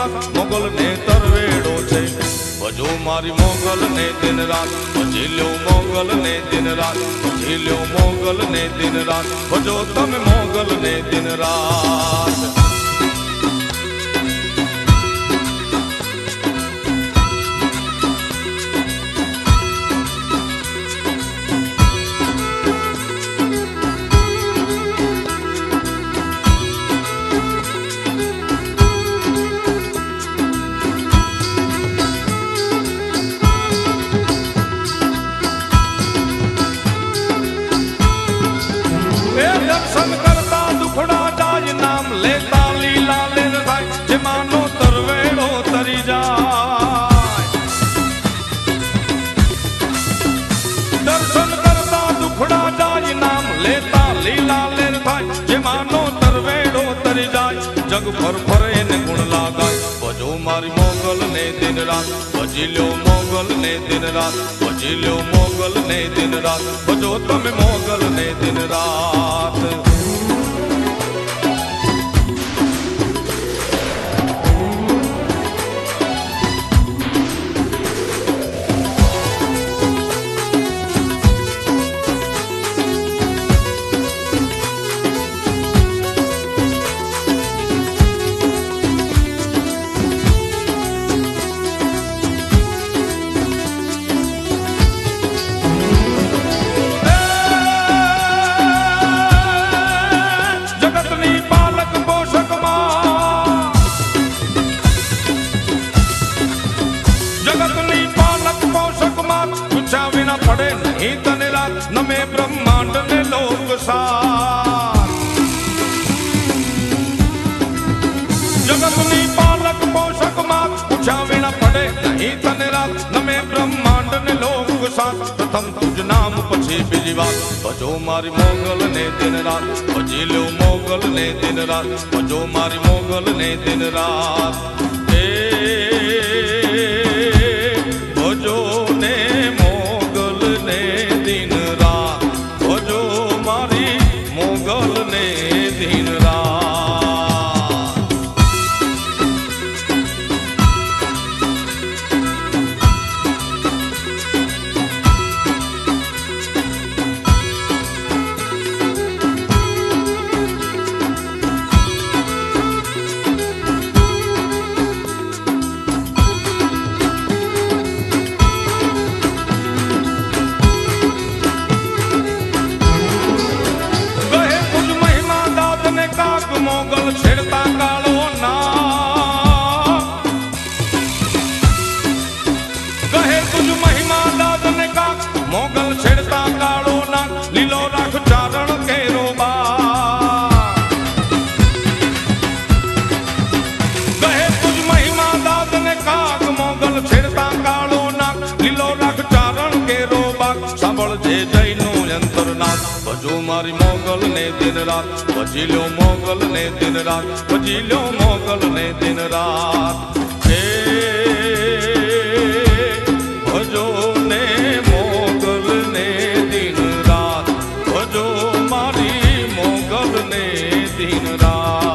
સાથ મોગલ ને તરવેડો છે ભજો મારી મોગલ ને દિન રાત ભજી લ્યો મોગલ ને દિન રાત ભજી લ્યો મોગલ ને દિન રાત ભજો તમે મોગલ ને દિન રાત દર્શન કરતા દુખડા જાય નામ લેતા લીલા લેર થાય જેમાંનો તરવેડો તરી જાય દર્શન કરતા દુખડા જાય નામ લેતા લીલા લેર થાય જેમાંનો તરવેડો તરી જાય જગ ફર ફરે ને ગુણ લાગાય ભજો મારી મોગલ ને દિન રાત ભજી લ્યો મોગલ ને દિન રાત ભજી લ્યો મોગલ ને દિન રાત ભજો તમે મોગલ ને દિન રાત પડે નહીં તને રાત નમે બ્રહ્માંડ ને લોક સાર જગતની પાલક પોષક માં પૂછ્યા વિના પડે નહીં તને રાત નમે બ્રહ્માંડ ને લોક સાર પ્રથમ તુજ નામ પછી બીજી વાત ભજો મારી મોગલ ને દિન રાત ભજી લ્યો મોગલ ને દિન રાત ભજો મારી મોગલ ને દિન રાત ભજો ને दिन रात भजो मारी मोगल ने दिन रात મોગલ છેડતા કાળો ના કહે તુજ મહિમા દાદ ને કાક મોગલ છેડતા કાળો ના લીલો રાખ ચારણ કેરો બા કહે તુજ મહિમા દાદ ને કાક મોગલ છેડતા કાળો ના લીલો રાખ ચારણ કેરો બા સાંભળ જે જયનું અંતરનાથ ભજો મારી મોગલ ને દિન રાત ભજી લ્યો મોગલ ને દિન રાત ભજી લ્યો મોગલ ને દિન રાત ભજો ને મોગલ ને દિન રાત ભજો મારી મોગલ ને દિન રાત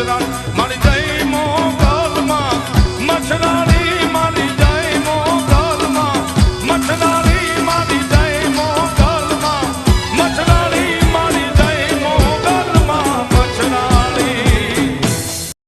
ગુજરાત